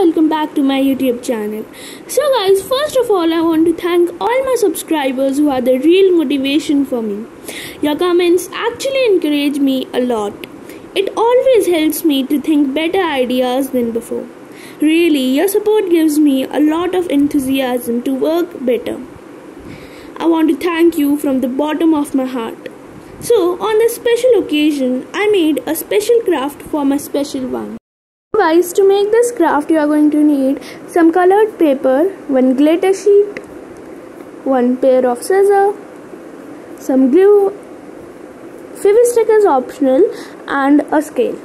welcome back to my YouTube channel. So guys, first of all I want to thank all my subscribers who are the real motivation for me. Your comments actually encourage me a lot. It always helps me to think better ideas than before. Really, your support gives me a lot of enthusiasm to work better. I want to thank you from the bottom of my heart. So on this special occasion, I made a special craft for my special one. Guys, to make this craft you are going to need some colored paper, one glitter sheet, one pair of scissors, some glue, Fevistick is optional, and a scale.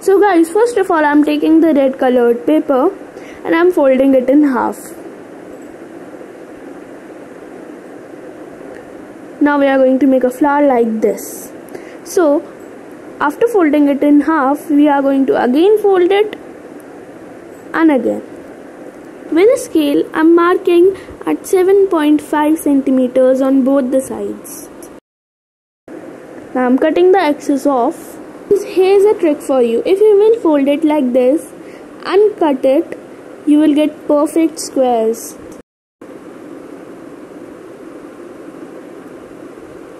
So guys, first of all I am taking the red colored paper and I am folding it in half. Now we are going to make a flower like this. So after folding it in half, we are going to again fold it and again. With a scale, I am marking at 7.5 centimeters on both the sides. Now I am cutting the excess off. Here is a trick for you. If you will fold it like this and cut it, you will get perfect squares.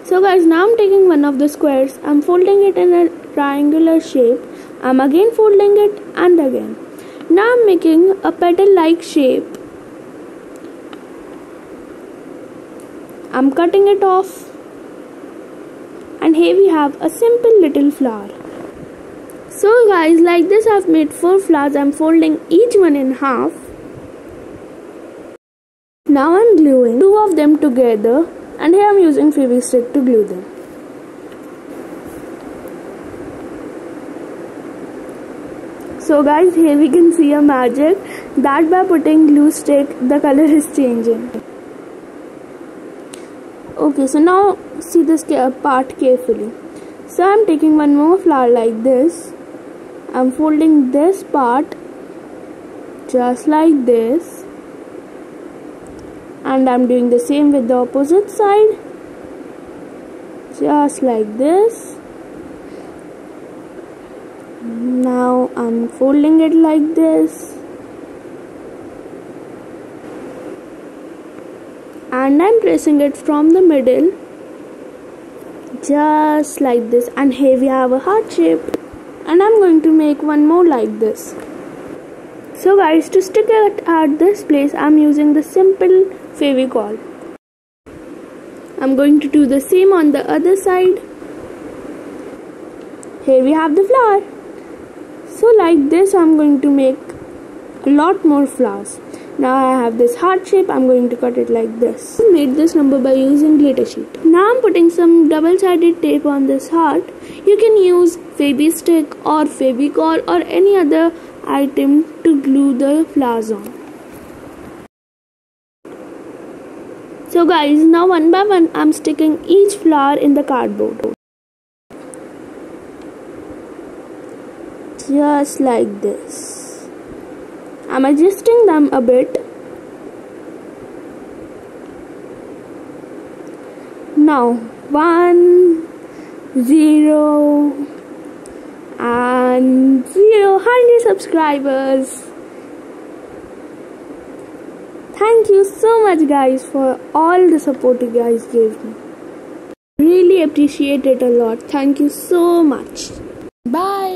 So guys, now I'm taking one of the squares, I'm folding it in a triangular shape, I'm again folding it and again. Now I'm making a petal like shape. I'm cutting it off and here we have a simple little flower. So guys, like this I've made 4 flowers, I'm folding each one in half. Now I'm gluing 2 of them together. And here I am using Fevistick to glue them. So guys, here we can see a magic that by putting glue stick the color is changing. Okay, so now see this part carefully. So I am taking one more flower like this. I am folding this part just like this. And I'm doing the same with the opposite side, just like this. Now I'm folding it like this and I'm pressing it from the middle, just like this, and here we have a heart shape. And I'm going to make one more like this. So guys, to stick it at this place, I'm using the simple Fevicol. I'm going to do the same on the other side. Here we have the flower. So like this I'm going to make a lot more flowers. Now I have this heart shape, I'm going to cut it like this. I made this number by using glitter sheet. Now I'm putting some double-sided tape on this heart. You can use Fevistick or Fevicol or any other item to glue the flowers on. So guys, now one by one I'm sticking each flower in the cardboard. Just like this. I'm adjusting them a bit. Now 1, 0 and 100 subscribers. Thank you so much guys for all the support you guys gave me. Really appreciate it a lot. Thank you so much. Bye.